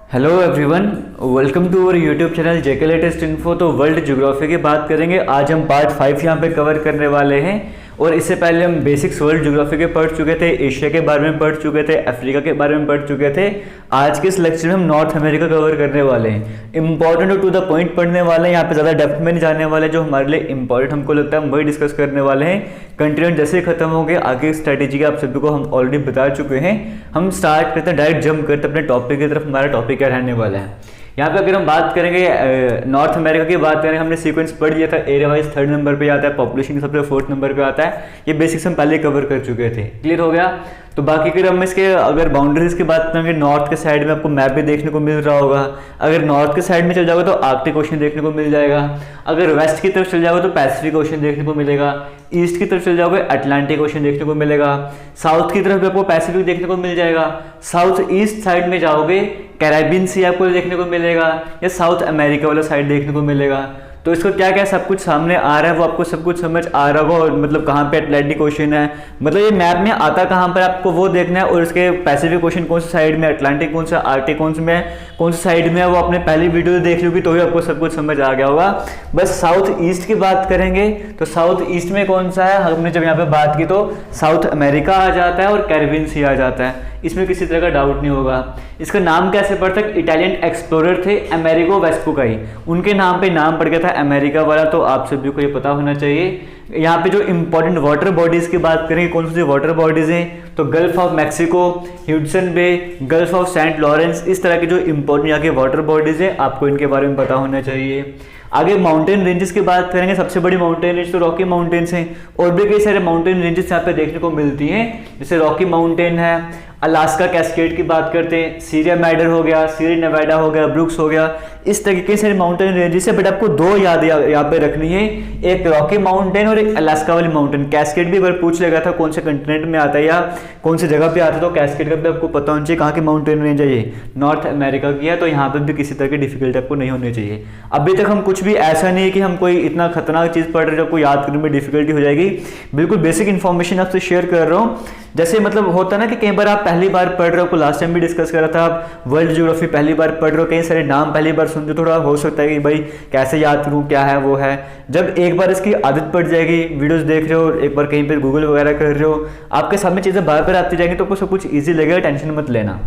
Hello everyone, welcome to our YouTube channel JK latest info. तो world geography की बात करेंगे। आज हम पार्ट 5 यहाँ पे कवर करने वाले हैं। और इससे पहले हम बेसिक्स वर्ल्ड ज्योग्राफी के पढ़ चुके थे, एशिया के बारे में पढ़ चुके थे, अफ्रीका के बारे में पढ़ चुके थे। आज के इस लेक्चर में हम नॉर्थ अमेरिका कवर करने वाले हैं। इंपॉर्टेंट और टू द पॉइंट पढ़ने वाले हैं। यहाँ पे ज़्यादा डेप्थ में नहीं जाने वाले। जो हमारे लिए इंपॉर्टेंट हमको लगता है हम वही डिस्कस करने वाले हैं। कंटिन्यूट जैसे ही खत्म हो गए, आगे स्ट्रैटेजी आप सभी को हम ऑलरेडी बता चुके हैं। हम स्टार्ट करते हैं, डायरेक्ट जंप करते हैं अपने टॉपिक की तरफ। हमारा टॉपिक क्या रहने वाला है यहाँ पे। अगर हम बात करेंगे नॉर्थ अमेरिका की बात करें, हमने सीक्वेंस पढ़ लिया था। एरिया वाइज 3rd नंबर पे आता है, पॉपुलेशन सबसे 4th नंबर पे आता है। ये बेसिक्स हम पहले कवर कर चुके थे। क्लियर हो गया। तो बाकी अगर हम इसके अगर बाउंड्रीज की बात करेंगे, नॉर्थ के साइड में आपको मैप भी देखने को मिल रहा होगा। अगर नॉर्थ के साइड में चल जाओगे तो आर्कटिक ओशन देखने को मिल जाएगा। अगर वेस्ट की तरफ चल जाओगे तो पैसिफिक ओशन देखने को मिलेगा। ईस्ट की तरफ चल जाओगे अटलांटिक ओशन देखने को मिलेगा। साउथ की तरफ भी आपको पैसिफिक देखने को मिल जाएगा। साउथ ईस्ट साइड में जाओगे कैरेबियन सी आपको देखने को मिलेगा, या साउथ अमेरिका वाला साइड देखने को मिलेगा। तो इसको क्या क्या सब कुछ सामने आ रहा है वो आपको सब कुछ समझ आ रहा होगा। और मतलब कहाँ पे अटलांटिक ओशन है, मतलब ये मैप में आता कहाँ पर आपको वो देखना है। और इसके पैसिफिक ओशन कौन सी साइड में, अटलांटिक कौन सा, आर्टिक कौन से में, कौन सी साइड में है, वो आपने पहली वीडियो देख ली होगी तो ही आपको सब कुछ समझ आ गया होगा। बस साउथ ईस्ट की बात करेंगे तो साउथ ईस्ट में कौन सा है, हमने जब यहाँ पे बात की तो साउथ अमेरिका आ जाता है और कैरेबियन सी आ जाता है। इसमें किसी तरह का डाउट नहीं होगा। इसका नाम कैसे पड़ता है, इटालियन एक्सप्लोरर थे अमेरिगो वेस्पुकाई, उनके नाम पे नाम पड़ गया था अमेरिका वाला। तो आप सभी को ये पता होना चाहिए। यहाँ पे जो इंपॉर्टेंट वाटर बॉडीज की बात करेंगे, कौन सी वाटर बॉडीज हैं, तो Gulf of Mexico, Hudson Bay, Gulf of Saint Lawrence, इस तरह के जो इंपॉर्टेंट यहाँ के वाटर बॉडीज हैं आपको इनके बारे में पता होना चाहिए। आगे माउंटेन रेंजेस की बात करेंगे। सबसे बड़ी माउंटेन रेंज तो रॉकी माउंटेन्स हैं। और भी कई सारे माउंटेन रेंजेस यहाँ पे देखने को मिलती हैं, जैसे रॉकी माउंटेन है, अलास्का कैस्केड की बात करते हैं, सीरिया मैडर हो गया, सीरिया नेवाडा हो गया, ब्रुक्स हो गया। इस तरह के सारे माउंटेन रेंजेस है। बट आपको दो याद यहाँ पे रखनी है, एक रॉकी माउंटेन और एक अलास्का वाली माउंटेन। कैस्केड भी अगर पूछ लेगा था कौन से कंटिनेंट में आता है या कौन सी जगह पे आता है, तो कैस्केड का भी आपको पता होना चाहिए कहाँ की माउंटेन रेंज है। ये नॉर्थ अमेरिका की है। तो यहाँ पे भी किसी तरह की डिफिकल्टी आपको नहीं होनी चाहिए। अभी तक हम कुछ भी ऐसा नहीं है कि हम कोई इतना खतरनाक चीज़ पढ़ रहे हैं जो आपको याद करने में डिफिकल्टी हो जाएगी। बिल्कुल बेसिक इन्फॉर्मेशन आपसे शेयर कर रहा हूँ। जैसे मतलब होता है ना कि कई बार आप पहली बार पढ़ रहे हो, लास्ट टाइम भी डिस्कस करा था, आप वर्ल्ड ज्योग्राफी पहली बार पढ़ रहे हो, कई सारे नाम पहली बार सुनते हो, थोड़ा हो सकता है कि भाई कैसे याद करूँ, क्या है वो है। जब एक बार इसकी आदत पड़ जाएगी, वीडियोस देख रहे हो, एक बार कहीं पे गूगल वगैरह कर रहे हो, आपके सामने चीज़ें बार बार आती जाएंगी तो आपको सब कुछ ईजी लगेगा, टेंशन मत लेना।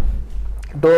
तो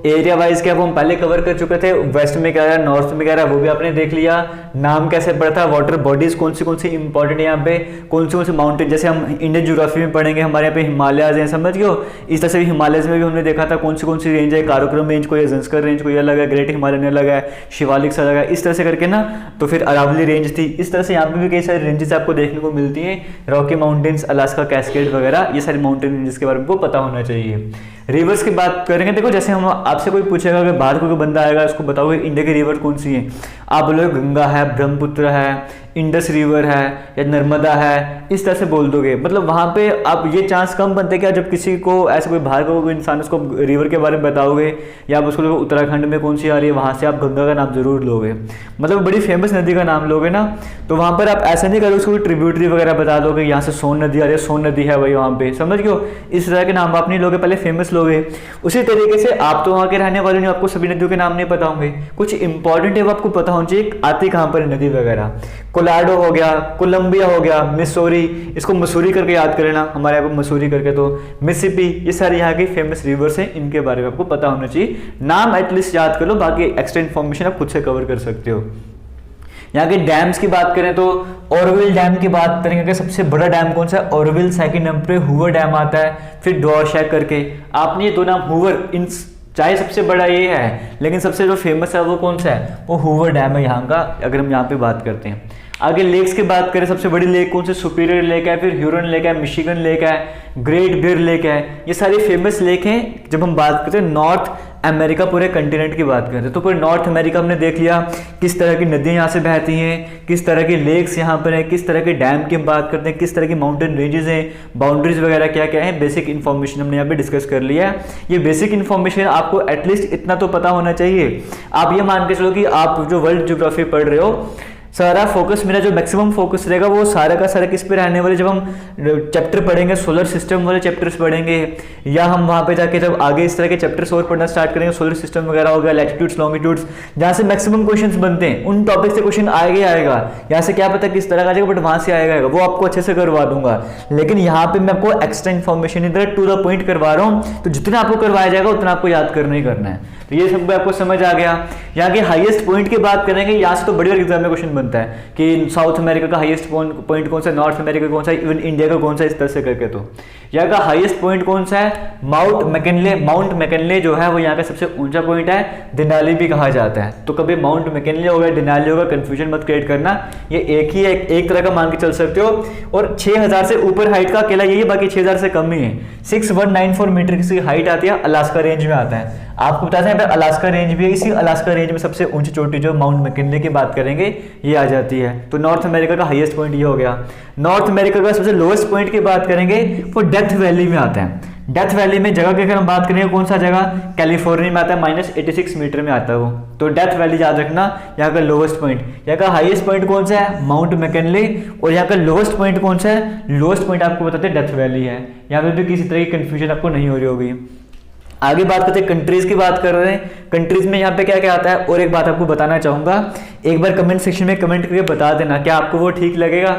एरिया वाइज क्या वो हम पहले कवर कर चुके थे। वेस्ट में क्या है, नॉर्थ में क्या है, वो भी आपने देख लिया। नाम कैसे पड़ा था, वाटर बॉडीज कौन सी इंपॉर्टेंट है यहाँ पे, कौन से माउंटेन, जैसे हम इंडियन ज्योग्राफी में पढ़ेंगे हमारे यहाँ पे हिमालयाज हैं, समझ गए हो। इस तरह से हिमालयज में भी हमने देखा था कौन सी रेंज है, काराकोरम रेंज कोई है, जंस्कर रेंज कोई अलग है, ग्रेट हिमालयन अलग है, शिवालिक अलग है, इस तरह से करके ना। तो फिर अरावली रेंज थी। इस तरह से यहाँ पे भी कई सारी रेंजेस आपको देखने को मिलती हैं। रॉकी माउंटेन्स, अलास्का कैस्केड वगैरह, ये सारी माउंटेन रेंजेस के बारे में पता होना चाहिए। रिवर्स की बात करेंगे, देखो जैसे हम आपसे कोई पूछेगा, अगर बाहर कोई बंदा आएगा उसको बताओगे इंडिया की रिवर कौन सी है, आप बोलोगे गंगा है, ब्रह्मपुत्र है, इंडस रिवर है या नर्मदा है, इस तरह से बोल दोगे। मतलब वहाँ पे आप ये चांस कम बनते हैं कि जब किसी को ऐसे कोई बाहर का कोई इंसान उसको रिवर के बारे में बताओगे, या आप उसको उत्तराखंड में कौन सी आ रही है वहाँ से आप गंगा का नाम जरूर लोगे, मतलब बड़ी फेमस नदी का नाम लोगे ना। तो वहाँ पर आप ऐसा नहीं करोगे उसको ट्रिब्यूटरी वगैरह बता दोगे, यहाँ से सोन नदी आ रही है, सोन नदी है भाई वहाँ पे, समझ गए। इस तरह के नाम आप नहीं लोगे, पहले फेमस लोगे। उसी तरीके से आप तो वहाँ के रहने वाले नहीं, आपको सभी नदियों के नाम नहीं पता होंगे, कुछ इंपॉर्टेंट है वो आपको पता होना चाहिए, आती कहाँ पर नदी वगैरह। कोलाडो हो गया, कोलंबिया हो गया, मिसौरी, इसको मसूरी करके याद कर लेना, हमारे यहाँ पर मसूरी करके। तो मिसिसिपी, ये सारी यहाँ की फेमस रिवर्स हैं, इनके बारे में आपको पता होना चाहिए। नाम एटलीस्ट याद कर लो, बाकी एक्स्ट्रा इन्फॉर्मेशन आप खुद से कवर कर सकते हो। यहाँ के डैम्स की बात करें तो ऑरोविल डैम की बात करेंगे कि सबसे बड़ा डैम कौन सा है, ऑरोविल। सेकंड नंबर पे हूवर डैम आता है, फिर डॉर्शैक करके। आपने ये दो नाम हूवर, इन चाहे सबसे बड़ा ये है, लेकिन सबसे जो फेमस है वो कौन सा है, वो हूवर डैम है यहाँ का, अगर हम यहाँ पे बात करते हैं। आगे लेक्स की बात करें, सबसे बड़ी लेक कौन सी, सुपीरियर लेक है, फिर ह्यूरन लेक है, मिशिगन लेक है, ग्रेट बियर लेक है। ये सारी फेमस लेक हैं जब हम बात करते हैं नॉर्थ अमेरिका पूरे कंटिनेंट की बात करते हैं। तो पूरे नॉर्थ अमेरिका हमने देख लिया किस तरह की नदियाँ यहाँ से बहती हैं, किस तरह की लेक्स यहाँ पर हैं, किस तरह के डैम की हम बात करते हैं, किस तरह की माउंटेन रेंजेस हैं, बाउंड्रीज वगैरह क्या क्या है, बेसिक इन्फॉर्मेशन हमने यहाँ पे डिस्कस कर लिया है। ये बेसिक इन्फॉर्मेशन आपको एटलीस्ट इतना तो पता होना चाहिए। आप ये मान के चलो कि आप जो वर्ल्ड ज्योग्राफी पढ़ रहे हो, सारा फोकस मेरा जो मैक्सिमम फोकस रहेगा वो सारा का सारा किस पे रहने वाले, जब हम चैप्टर पढ़ेंगे सोलर सिस्टम वाले चैप्टर्स पढ़ेंगे, या हम वहाँ पे जाके जब आगे इस तरह के चैप्टर्स और पढ़ना स्टार्ट करेंगे, सोलर सिस्टम वगैरह हो गया, लैटिट्यूड्स लॉन्गिट्यूड्स, जहाँ से मैक्सिमम क्वेश्चंस बनते हैं उन टॉपिक से क्वेश्चन आएगा ही आएगा। यहाँ से क्या पता किस तरह का आ जाएगा, बट वहाँ से आएगा, वो आपको अच्छे से करवा दूंगा। लेकिन यहाँ पे मैं आपको एक्स्ट्रा इन्फॉर्मेशन इधर टू द पॉइंट करवा रहा हूँ, तो जितना आपको करवाया जाएगा उतना आपको याद करना ही करना है। तो ये सब आपको समझ आ गया। यहाँ के हाईएस्ट पॉइंट की बात करेंगे, यहाँ से तो बड़ी बड़ी एग्जाम में क्वेश्चन बनता है कि साउथ अमेरिका का हाईएस्ट पॉइंट कौन सा, नॉर्थ अमेरिका का कौन सा, इवन इंडिया का कौन सा, इस तरह से करके। तो यहाँ का हाईएस्ट पॉइंट कौन सा है, माउंट मैकिनले जो है वो यहाँ का सबसे ऊंचा पॉइंट है, देनाली भी कहा जाता है। तो कभी माउंट मैकिनले होगा देनाली होगा, कंफ्यूजन मत क्रिएट करना, ये एक ही है, एक तरह का मान के चल सकते हो। और 6000 से ऊपर हाइट का अकेला यही है, बाकी 6000 से कम ही है। 6194 मीटर की हाइट आती है, अलास्का रेंज में आता है। आपको बताते हैं अलास्का रेंज भी है, इसी अलास्का रेंज में सबसे ऊंची चोटी जो माउंट मैकिनले की बात करेंगे ये आ जाती है। तो नॉर्थ अमेरिका का हाईएस्ट पॉइंट ये हो गया। नॉर्थ अमेरिका का सबसे लोएस्ट पॉइंट की बात करेंगे वो डेथ वैली में आता है। डेथ वैली में जगह की अगर हम बात करेंगे कौन सा जगह, कैलिफोर्निया में आता है, -86 मीटर में आता है वो। तो डेथ वैली याद रखना, यहाँ का लोवेस्ट पॉइंट। यहाँ का हाईएस्ट पॉइंट कौन सा है, माउंट मैकिनले, और यहाँ का लोवेस्ट पॉइंट कौन सा है, लोवेस्ट पॉइंट आपको बताते हैं डेथ वैली है। यहाँ पे भी किसी तरह की कंफ्यूजन आपको नहीं हो रही होगी। आगे बात करते हैं कंट्रीज की बात कर रहे हैं। कंट्रीज में यहाँ पे क्या क्या आता है, और एक बात आपको बताना चाहूंगा, एक बार कमेंट सेक्शन में कमेंट करके बता देना क्या आपको वो ठीक लगेगा।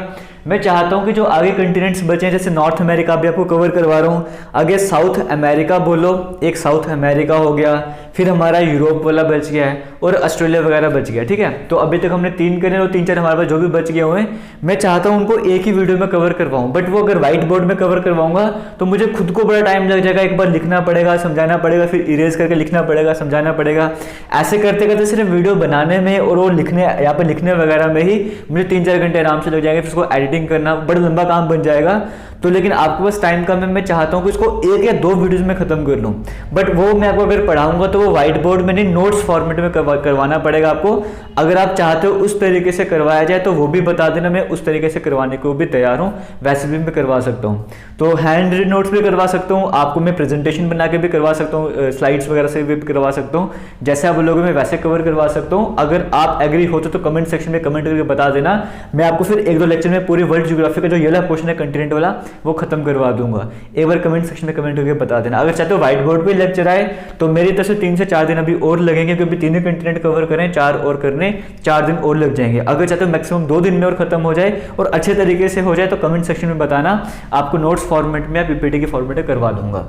मैं चाहता हूँ कि जो आगे कंटिनेंट्स बचे हैं, जैसे नॉर्थ अमेरिका भी आपको कवर करवा रहा हूँ, आगे साउथ अमेरिका बोलो, एक साउथ अमेरिका हो गया, फिर हमारा यूरोप वाला बच गया है, और ऑस्ट्रेलिया वगैरह बच गया। ठीक है, तो अभी तक हमने 3 करे और 3-4 हमारे पास जो भी बच गए हुए हैं, मैं चाहता हूँ उनको एक ही वीडियो में कवर करवाऊँ। बट वो अगर व्हाइट बोर्ड में कवर करवाऊंगा तो मुझे खुद को बड़ा टाइम लग जाएगा, एक बार लिखना पड़ेगा, समझाना पड़ेगा, फिर इरेज करके लिखना पड़ेगा, समझाना पड़ेगा। ऐसे करते करते सिर्फ वीडियो बनाने में और वो लिखने, यहाँ पर लिखने वगैरह में ही मुझे 3-4 घंटे आराम से लग जाएंगे, फिर उसको एडिटिंग करना बड़ा लंबा काम बन जाएगा। तो लेकिन आपके पास टाइम कम है, मैं चाहता हूँ कि इसको 1 या 2 वीडियोस में खत्म कर लूँ। बट वो मैं आपको अगर पढ़ाऊंगा तो वो व्हाइट बोर्ड में नहीं, नोट्स फॉर्मेट में करवाना पड़ेगा आपको। अगर आप चाहते हो उस तरीके से करवाया जाए तो वो भी बता देना, मैं उस तरीके से करवाने को भी तैयार हूँ, वैसे भी मैं करवा सकता हूँ। तो हैंड रिटन नोट्स भी करवा सकता हूँ आपको, मैं प्रेजेंटेशन बना के भी करवा सकता हूँ, स्लाइड्स वगैरह से भी करवा सकता हूँ, जैसे आप बोलोगे मैं वैसे कवर करवा सकता हूँ। अगर आप एग्री होते तो कमेंट सेक्शन में कमेंट करके बता देना, मैं आपको फिर 1-2 लेक्चर में पूरी वर्ल्ड ज्योग्राफी का जो ये वाला क्वेश्चन है कंटिनेंट वाला वो खत्म करवा दूंगा। एक बार कमेंट सेक्शन में कमेंट करके बता देना। अगर चाहते हो व्हाइट बोर्ड पे लेक्चर आए तो मेरी तरफ से 3 से 4 दिन अभी और लगेंगे, क्योंकि 3 कंटिनेंट कवर करें, 4 और करने 4 दिन और लग जाएंगे। अगर चाहते हो मैक्सिमम 2 दिन में और खत्म हो जाए और अच्छे तरीके से हो जाए तो कमेंट सेक्शन में बताना, आपको नोट्स फॉर्मेट में या पीपीटी के फॉर्मेट में करवा दूंगा।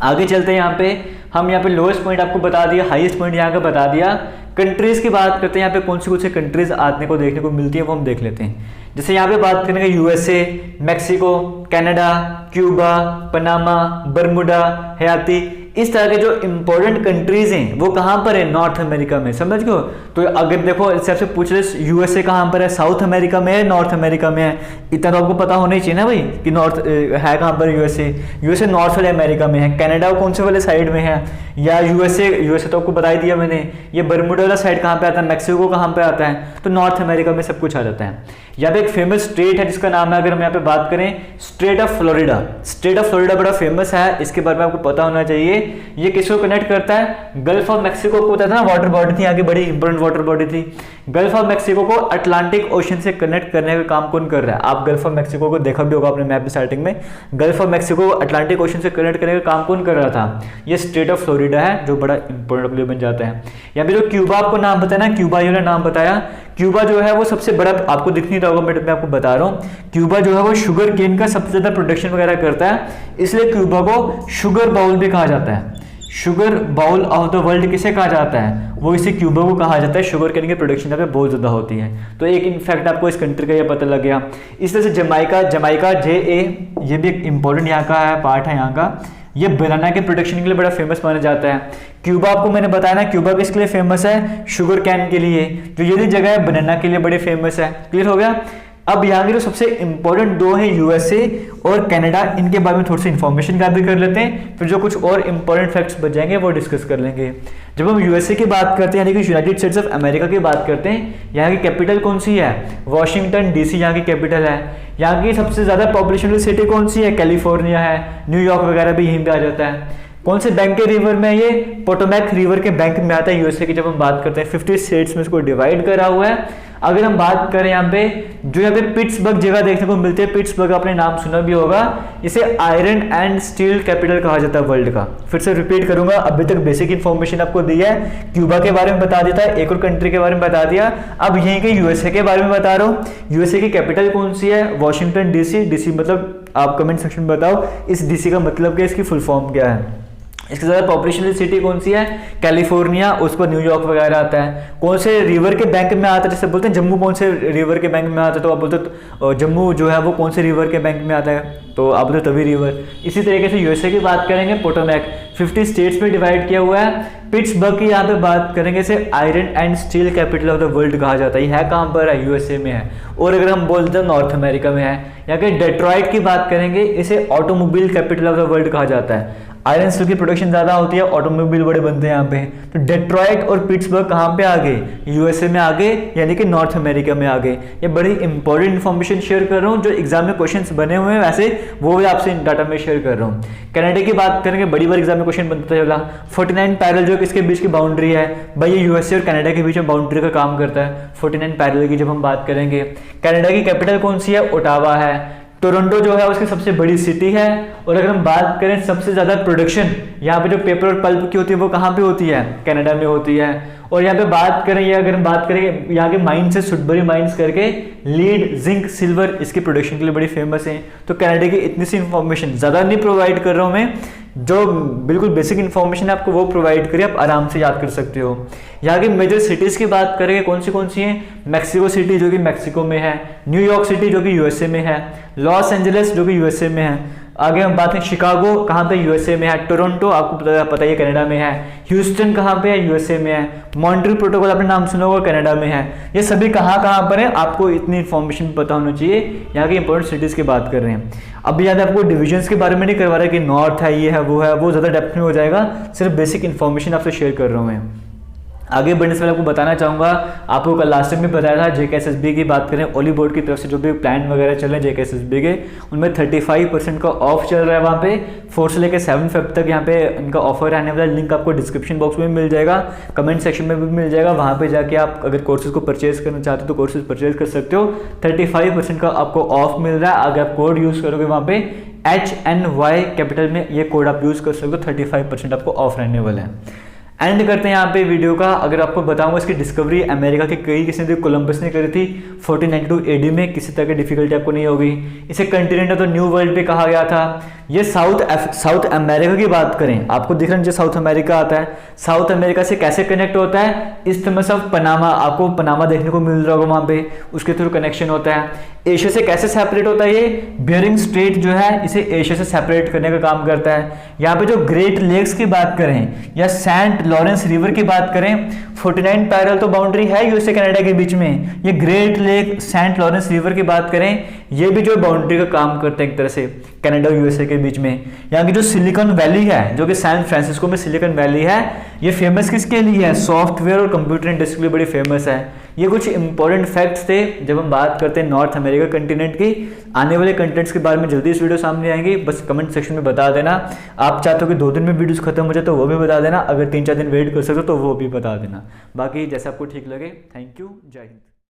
आगे चलते हैं, यहाँ पे लोएस्ट पॉइंट आपको बता दिया, हाईएस्ट पॉइंट यहाँ का बता दिया। कंट्रीज की बात करते हैं, यहाँ पे कौन सी कंट्रीज आने को देखने को मिलती है वो हम देख लेते हैं। जैसे यहाँ पे बात करेंगे USA, Mexico, Canada, Cuba, Panama, Bermuda, हयाती, इस तरह के जो इंपॉर्टेंट कंट्रीज हैं वो कहाँ पर है, नॉर्थ अमेरिका में। समझ गए? तो अगर देखो इससे आपसे पूछ रहे यूएसए कहाँ पर है, साउथ अमेरिका में है, नॉर्थ अमेरिका में है, इतना तो आपको पता होना ही चाहिए ना भाई कि नॉर्थ है कहाँ पर यूएसए नॉर्थ वाले अमेरिका में है। कनाडा कौन से वाले साइड में है, या यूएसए तो आपको बता ही दिया मैंने। ये बर्मुडा वाला साइड कहाँ पे आता है, मैक्सिको कहाँ पे आता है, तो नॉर्थ अमेरिका में सब कुछ आ जाता है। यहाँ पे एक फेमस स्टेट है जिसका नाम है, अगर हम यहाँ पे बात करें, state of Florida. State of Florida बड़ा फेमस है, इसके बारे में आपको पता होना चाहिए। ये किसको कनेक्ट करता है, गल्फ ऑफ मैक्सिको को, बताया था ना वाटर बॉडी थी आगे, बड़ी इंपोर्टेंट वाटर बॉडी थी। गल्फ ऑफ मैक्सिको को अटलांटिक ओशन से कनेक्ट करने का काम कौन कर रहा है, आप गल्फ ऑफ मैक्सिको को देखा भी होगा अपने मैप स्टार्टिंग में। गल्फ ऑफ मैक्सिको को अटलांटिक ओशन से कनेक्ट करने का काम कौन कर रहा था, ये स्टेट ऑफ फ्लोरिडा है, जो बड़ा इंपोर्टेंट बन जाता है। यहाँ पे जो क्यूबा आपको नाम बताया ना, क्यूबा ये नाम बताया, क्यूबा जो है वो सबसे बड़ा, आपको दिख नहीं रहा होगा मैं आपको बता रहा हूँ, क्यूबा जो है वो शुगर केन का सबसे ज्यादा प्रोडक्शन वगैरह करता है, इसलिए क्यूबा को शुगर बाउल भी कहा जाता है। Sugar bowl of the world किसे कहा जाता है, वो इसी क्यूबा को कहा जाता है। शुगर केन की प्रोडक्शन यहाँ पे बहुत ज्यादा होती है। तो एक इनफैक्ट आपको इस कंट्री का ये पता लग गया। इस तरह से जमाइका JA, ये भी एक इंपॉर्टेंट यहाँ का है, पार्ट है यहाँ का, ये बनाना के प्रोडक्शन के लिए बड़ा फेमस माना जाता है। क्यूबा आपको मैंने बताया ना, क्यूबा किसके लिए फेमस है, शुगर कैन के लिए। जो ये जगह है बनाना के लिए बड़े फेमस है। क्लियर हो गया? अब यहाँ के जो सबसे इंपॉर्टेंट 2 हैं यूएसए और कनाडा, इनके बारे में थोड़ी सी इन्फॉर्मेशन गैदर कर लेते हैं, फिर जो कुछ और इंपॉर्टेंट फैक्ट्स बच जाएंगे वो डिस्कस कर लेंगे। जब हम यूएसए की बात करते हैं, यानी कि यूनाइटेड स्टेट्स ऑफ अमेरिका की बात करते हैं, यहाँ की कैपिटल कौन सी है, वॉशिंगटन DC यहाँ की कैपिटल है। यहाँ की सबसे ज्यादा पॉपुलेशन वाली सिटी कौन सी है, कैलिफोर्निया है, न्यूयॉर्क वगैरह भी यहीं पे आ जाता है। कौन से बैंक के रिवर में है ये? पोटोमैक रिवर के बैंक में आता है यूएसए की। जब हम बात करते हैं 50 स्टेट्स में इसको डिवाइड करा हुआ है। अगर हम बात करें यहाँ पे जो यहाँ पे पिट्सबर्ग जगह देखने को मिलती है, पिट्सबर्ग आपने नाम सुना भी होगा, इसे आयरन एंड स्टील कैपिटल कहा जाता है वर्ल्ड का। फिर से रिपीट करूंगा, अभी तक बेसिक इन्फॉर्मेशन आपको दी है, क्यूबा के बारे में बता देता है, एक और कंट्री के बारे में बता दिया, अब यहीं के यूएसए के बारे में बता रहा हूँ। यूएसए की कैपिटल कौन सी है? Washington DC. डीसी मतलब आप कमेंट सेक्शन में बताओ इस डीसी का मतलब क्या है, इसकी फुल फॉर्म क्या है। इसके ज़्यादा पॉपुलेशन सिटी कौन सी है? कैलिफोर्निया, उस पर न्यूयॉर्क वगैरह आता है। कौन से रिवर के बैंक में आता है? जैसे बोलते हैं जम्मू कौन से रिवर के बैंक में आता है, तो आप बोलते हो जम्मू जो है वो कौन से रिवर के बैंक में आता है, तो आप बोलते तवी रिवर। इसी तरीके से यूएसए की बात करेंगे, पोटोमैक 50 स्टेट्स में डिवाइड किया हुआ है। पिट्सबर्ग की यहाँ पे बात करेंगे, इसे iron and steel capital of the world कहा जाता है। कहाँ पर है? यूएसए में है। और अगर हम बोलते हैं नॉर्थ अमेरिका में है। यहाँ के डेट्रॉइट की बात करेंगे, इसे automobile capital of the world कहा जाता है। आयरन स्टील की प्रोडक्शन ज्यादा होती है, ऑटोमोबाइल बड़े बनते हैं यहाँ पे। तो डेट्रॉइट और पिट्सबर्ग कहाँ पे आ गए? यूएसए में आ गए, यानी कि नॉर्थ अमेरिका में आ गए। ये बड़ी इंपॉर्टेंट इन्फॉर्मेशन शेयर कर रहा हूँ, जो एग्जाम में क्वेश्चंस बने हुए हैं वैसे वो भी आपसे डाटा में शेयर कर रहा हूँ। कनाडा की बात करेंगे, बड़ी बार एग्जाम में क्वेश्चन बनता है 49 पैरेलल जो किसके बीच की बाउंड्री है भाई, ये यूएसए और कनाडा के बीच में बाउंड्री का काम करता है। 49 पैरेलल की जब हम बात करेंगे, कनाडा की कैपिटल कौन सी है? ओटावा है। टोरंटो जो है उसकी सबसे बड़ी सिटी है। और अगर हम बात करें सबसे ज्यादा प्रोडक्शन यहाँ पे जो पेपर और पल्प की होती है वो कहाँ पे होती है? कनाडा में होती है। और यहाँ पे बात करें, या अगर हम बात करें यहाँ के माइंस है, सुडबरी माइंस करके, लीड, जिंक, सिल्वर इसकी प्रोडक्शन के लिए बड़ी फेमस है। तो कनाडा की इतनी सी इन्फॉर्मेशन, ज्यादा नहीं प्रोवाइड कर रहा हूँ मैं, जो बिल्कुल बेसिक इन्फॉर्मेशन है आपको वो प्रोवाइड करिए, आप आराम से याद कर सकते हो। यहाँ की मेजर सिटीज की बात करेंगे, कौन सी हैं? मैक्सिको सिटी जो कि मैक्सिको में है, न्यूयॉर्क सिटी जो कि यूएसए में है, लॉस एंजलिस जो कि यूएसए में है। आगे हम बात करें शिकागो, कहाँ पे? यूएसए में है। टोरंटो आपको पता ही है कनाडा में है। ह्यूस्टन कहाँ पे है? यूएसए में है। मॉन्ट्रियल प्रोटोकॉल आपने नाम सुना होगा, कनाडा में है। ये सभी कहाँ पर है आपको इतनी इन्फॉर्मेशन पता होना चाहिए। यहाँ की इंपॉर्टेंट सिटीज की बात कर रहे हैं। अब याद आपको डिविजन्स के बारे में नहीं करवा रहा कि नॉर्थ है, ये है, वो है, वो ज़्यादा डेप्थ में हो जाएगा, सिर्फ बेसिक इन्फॉर्मेशन आपसे शेयर कर रहा हूँ मैं। आगे बढ़ने से पहले आपको बताना चाहूँगा, आपको कल लास्ट टाइम भी बताया था जेकेएसएसबी की बात करें, ओली बोर्ड की तरफ से जो भी प्लान वगैरह चल रहे हैं जेकेएसएसबी के, उनमें 35% का ऑफ चल रहा है। वहाँ पे 4 से लेकर 7 फेब तक यहाँ पे इनका ऑफर आने वाला है। लिंक आपको डिस्क्रिप्शन बॉक्स में मिल जाएगा, कमेंट सेक्शन में भी मिल जाएगा। वहाँ पे जाके आप अगर कोर्सेज को परचेज करना चाहते हो तो कोर्सेज परचेज कर सकते हो। 35% का आपको ऑफ मिल रहा है। अगर आप कोड यूज़ करोगे वहाँ पे HNY कैपिटल में ये कोड आप यूज़ कर सकते हो, 35% आपको ऑफ रहने वाला है। एंड करते हैं यहाँ पे वीडियो का। अगर आपको बताऊंगा इसकी डिस्कवरी अमेरिका के किसी ने, कोलंबस ने करी थी 1492 AD में। किसी तरह की डिफिकल्टी आपको नहीं होगी। इसे continent of the new world पे कहा गया था। ये साउथ अमेरिका की बात करें, आपको दिख रहा है जो साउथ अमेरिका आता है, साउथ अमेरिका से कैसे कनेक्ट होता है? इस्थमस ऑफ पनामा, आपको पनामा देखने को मिल रहा होगा वहाँ पे, उसके थ्रू कनेक्शन होता है। एशिया से कैसे सेपरेट होता है? ये बेरिंग स्ट्रेट जो है इसे एशिया से सेपरेट करने का काम करता है। यहाँ पे जो ग्रेट लेक्स की बात करें या सेंट लॉरेंस रिवर की बात करें, 49 पैरेलल तो बाउंड्री है यूएसए कनाडा के बीच में। ये Great Lake, Saint Lawrence River की बात करें, ये भी जो बाउंड्री का काम करते हैं एक तरह से कनाडा और यूएसए के बीच में। यहाँ की जो सिलिकॉन वैली है, जो कि सैन फ्रांसिस्को में सिलिकॉन वैली है, ये फेमस किसके लिए है? सॉफ्टवेयर और कंप्यूटर इंडस्ट्री के लिए बड़ी फेमस है। ये कुछ इंपॉर्टेंट फैक्ट्स थे जब हम बात करते हैं नॉर्थ अमेरिका कंटिनेंट की। आने वाले कंटेंट्स के बारे में जल्दी इस वीडियो सामने आएंगी, बस कमेंट सेक्शन में बता देना। आप चाहते हो कि 2 दिन में वीडियोस खत्म हो जाए तो वो भी बता देना, अगर 3-4 दिन वेट कर सकते हो तो वो भी बता देना। बाकी जैसा आपको ठीक लगे। थैंक यू, जय हिंद।